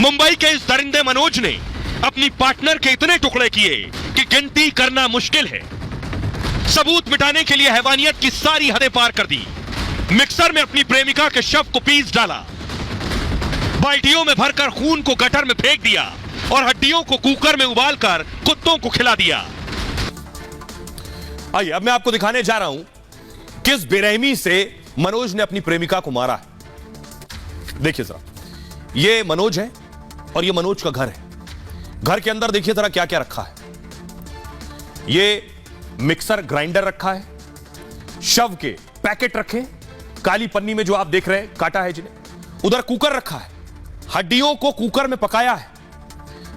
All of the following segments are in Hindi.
मुंबई के इस दरिंदे मनोज ने अपनी पार्टनर के इतने टुकड़े किए कि गिनती करना मुश्किल है। सबूत मिटाने के लिए हैवानियत की सारी हदें पार कर दी। मिक्सर में अपनी प्रेमिका के शव को पीस डाला, बाल्टियों में भरकर खून को गटर में फेंक दिया और हड्डियों को कुकर में उबालकर कुत्तों को खिला दिया। आइए अब मैं आपको दिखाने जा रहा हूं किस बेरहमी से मनोज ने अपनी प्रेमिका को मारा है। देखिए जरा, ये मनोज है और ये मनोज का घर है। घर के अंदर देखिए जरा क्या क्या रखा है। ये मिक्सर ग्राइंडर रखा है, शव के पैकेट रखे काली पन्नी में जो आप देख रहे हैं, काटा है जिन्हें। उधर कुकर रखा है, हड्डियों को कुकर में पकाया है।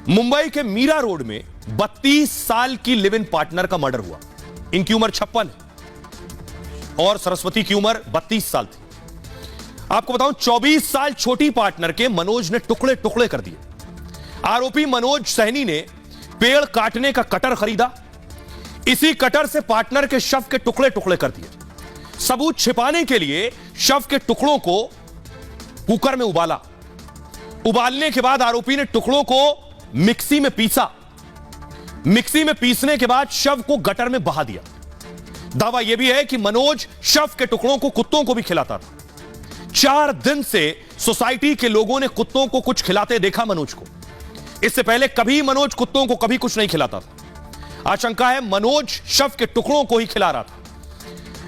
मुंबई के मीरा रोड में 32 साल की लिव इन पार्टनर का मर्डर हुआ। इनकी उम्र 56 है और सरस्वती की उम्र 32 साल थी। आपको बताऊं, 24 साल छोटी पार्टनर के मनोज ने टुकड़े टुकड़े कर दिए। आरोपी मनोज सहनी ने पेड़ काटने का कटर खरीदा, इसी कटर से पार्टनर के शव के टुकड़े टुकड़े कर दिए। सबूत छिपाने के लिए शव के टुकड़ों को कुकर में उबाला। उबालने के बाद आरोपी ने टुकड़ों को मिक्सी में पीसा। मिक्सी में पीसने के बाद शव को गटर में बहा दिया। दावा यह भी है कि मनोज शव के टुकड़ों को कुत्तों को भी खिलाता था। 4 दिन से सोसाइटी के लोगों ने कुत्तों को कुछ खिलाते देखा मनोज को। इससे पहले कभी मनोज कुत्तों को कभी कुछ नहीं खिलाता था। आशंका है मनोज शव के टुकड़ों को ही खिला रहा था।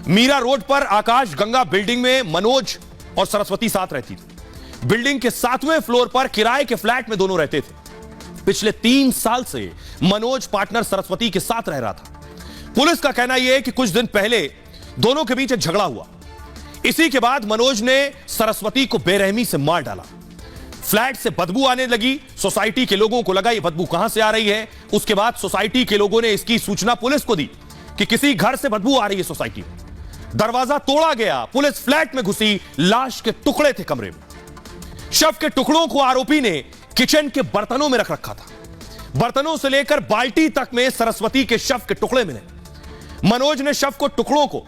मीरा रोड पर आकाश गंगा बिल्डिंग में मनोज और सरस्वती साथ रहती थी। बिल्डिंग के 7वें फ्लोर पर किराए के फ्लैट में दोनों रहते थे। पिछले 3 साल से मनोज पार्टनर सरस्वती के साथ रह रहा था। पुलिस का कहना यह है कि कुछ दिन पहले दोनों के बीच एक झगड़ा हुआ। इसी के बाद मनोज ने सरस्वती को बेरहमी से मार डाला। फ्लैट से बदबू आने लगी। सोसाइटी के लोगों को लगा ये बदबू कहां से आ रही है। उसके बाद सोसाइटी के लोगों ने इसकी सूचना पुलिस को दी कि किसी घर से बदबू आ रही है सोसाइटी में। दरवाजा तोड़ा गया, पुलिस फ्लैट में घुसी, लाश के टुकड़े थे कमरे में। शव के टुकड़ों को आरोपी ने किचन के बर्तनों में रख रखा था। बर्तनों से लेकर बाल्टी तक में सरस्वती के शव के टुकड़े मिले। मनोज ने शव को टुकड़ों को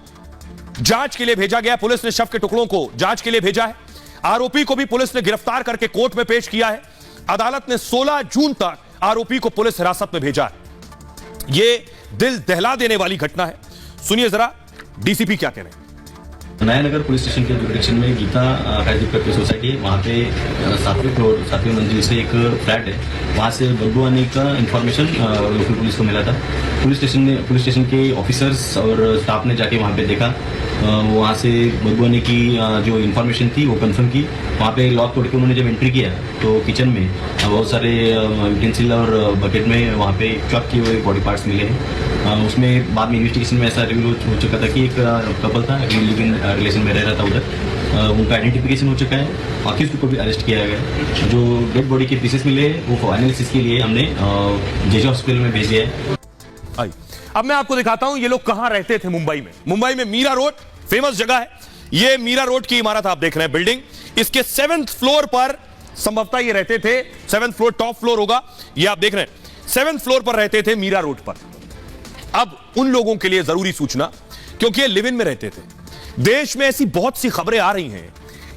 जांच के लिए भेजा गया। पुलिस ने शव के टुकड़ों को जांच के लिए भेजा है। आरोपी को भी पुलिस ने गिरफ्तार करके कोर्ट में पेश किया है। अदालत ने 16 जून तक आरोपी को पुलिस हिरासत में भेजा है। यह दिल दहला देने वाली घटना है। सुनिए जरा डीसीपी क्या कह रहे हैं। नयानगर पुलिस स्टेशन के डायरेक्शन में गीता कायदीप करके सोसाइटी है। वहाँ पे 7वें फ्लोर 7वें मंजिल से एक फ्लैट है। वहाँ से बदबू आने का इन्फॉर्मेशन लोकल पुलिस को मिला था। पुलिस स्टेशन के ऑफिसर्स और स्टाफ ने जाके वहाँ पे देखा। वहाँ से बदबू आने की जो इन्फॉर्मेशन थी वो कंफर्म की। वहाँ पे लॉक तोड़ के उन्होंने जब एंट्री किया तो किचन में बहुत सारे यूटेंसिल और बकेट में वहाँ पे चॉप किए हुए बॉडी पार्ट्स मिले हैं। उसमें बाद में इन्वेस्टिगेशन में ऐसा रिवील हो चुका था कि एक कपल था, लिव इन रिलेशन में रह रहा था उधर। उनका आइडेंटिफिकेशन हो चुका है। अक्यूज्ड को भी अरेस्ट किया गया। जो डेड बॉडी के पीसेस मिले वो एनालिसिस के लिए हमने जेजे हॉस्पिटल में भेज दिया है। अब मैं आपको दिखाता हूं ये लोग कहां रहते थे मुंबई में। मुंबई में मीरा रोड फेमस जगह है। ये मीरा रोड की इमारत आप देख रहे हैं, बिल्डिंग। इसके 7th फ्लोर पर संभवतः ये रहते थे। 7th फ्लोर टॉप फ्लोर होगा, ये आप देख रहे हैं। 7th फ्लोर पर रहते थे मीरा रोड पर। अब उन लोगों के लिए जरूरी सूचना, क्योंकि ये लिव इन में रहते थे। देश में ऐसी बहुत सी खबरें आ रही हैं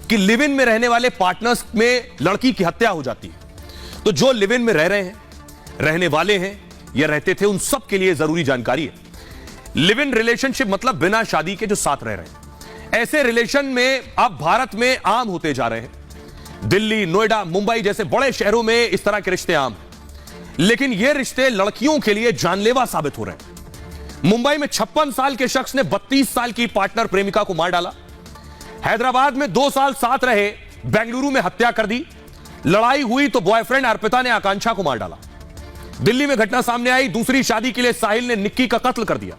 कि लिव इन में रहने वाले पार्टनर्स में लड़की की हत्या हो जाती है। तो जो लिव इन में रह रहे हैं, रहने वाले हैं या रहते थे, उन सब के लिए जरूरी जानकारी है। लिव इन रिलेशनशिप मतलब बिना शादी के जो साथ रह रहे हैं। ऐसे रिलेशन में अब भारत में आम होते जा रहे हैं। दिल्ली, नोएडा, मुंबई जैसे बड़े शहरों में इस तरह के रिश्ते आम हैं। लेकिन ये रिश्ते लड़कियों के लिए जानलेवा साबित हो रहे हैं। मुंबई में 56 साल के शख्स ने 32 साल की पार्टनर प्रेमिका को मार डाला। हैदराबाद में 2 साल साथ रहे, बेंगलुरु में हत्या कर दी। लड़ाई हुई तो बॉयफ्रेंड अर्पिता ने आकांक्षा को मार डाला। दिल्ली में घटना सामने आई, दूसरी शादी के लिए साहिल ने निक्की का कत्ल कर दिया।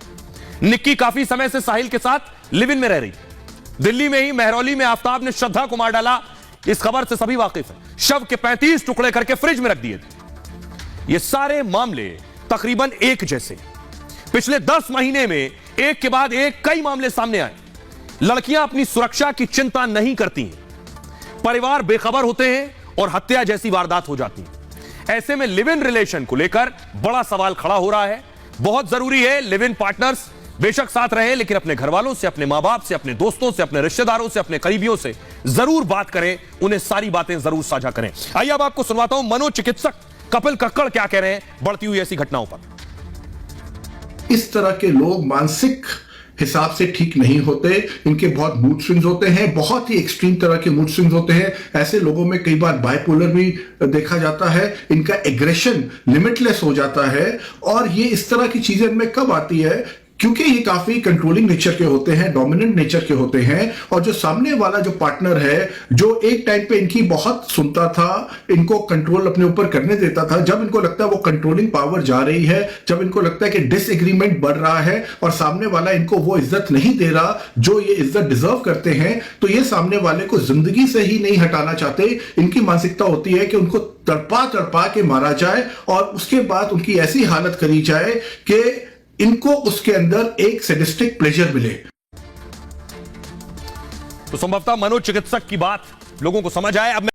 निक्की काफी समय से साहिल के साथ लिव इन में रह रही। दिल्ली में ही मेहरौली में आफ्ताब ने श्रद्धा को मार डाला। इस खबर से सभी वाकिफ हैं। शव के 35 टुकड़े करके फ्रिज में रख दिए थे। ये सारे मामले तकरीबन एक जैसे। पिछले 10 महीने में एक के बाद एक कई मामले सामने आए। लड़कियां अपनी सुरक्षा की चिंता नहीं करती हैं, परिवार बेखबर होते हैं और हत्या जैसी वारदात हो जाती है। ऐसे में लिव इन रिलेशन को लेकर बड़ा सवाल खड़ा हो रहा है। बहुत जरूरी है लिव इन पार्टनर्स बेशक साथ रहे, लेकिन अपने घर वालों से, अपने मां बाप से, अपने दोस्तों से, अपने रिश्तेदारों से, अपने करीबियों से जरूर बात करें, उन्हें सारी बातें जरूर साझा करें। आइए अब आपको सुनवाता हूं मनोचिकित्सक कपिल कक्कड़ क्या कह रहे हैं बढ़ती हुई ऐसी घटनाओं पर। इस तरह के लोग मानसिक हिसाब से ठीक नहीं होते, इनके बहुत मूड स्विंग्स होते हैं, बहुत ही एक्सट्रीम तरह के मूड स्विंग्स होते हैं। ऐसे लोगों में कई बार बाइपोलर भी देखा जाता है। इनका एग्रेशन लिमिटलेस हो जाता है और ये इस तरह की चीजें इनमें कब आती है, क्योंकि ये काफी कंट्रोलिंग नेचर के होते हैं, डोमिनेंट नेचर के होते हैं। और जो सामने वाला जो पार्टनर है, जो एक टाइम पे इनकी बहुत सुनता था, इनको कंट्रोल अपने ऊपर करने देता था, जब इनको लगता है वो कंट्रोलिंग पावर जा रही है, जब इनको लगता है कि डिसएग्रीमेंट बढ़ रहा है और सामने वाला इनको वो इज्जत नहीं दे रहा जो ये इज्जत डिजर्व करते हैं, तो ये सामने वाले को जिंदगी से ही नहीं हटाना चाहते। इनकी मानसिकता होती है कि उनको तड़पा तड़पा के मारा जाए और उसके बाद उनकी ऐसी हालत करी जाए कि इनको उसके अंदर एक सैडिस्टिक प्लेजर मिले। तो संभवतः मनोचिकित्सक की बात लोगों को समझ आए। अब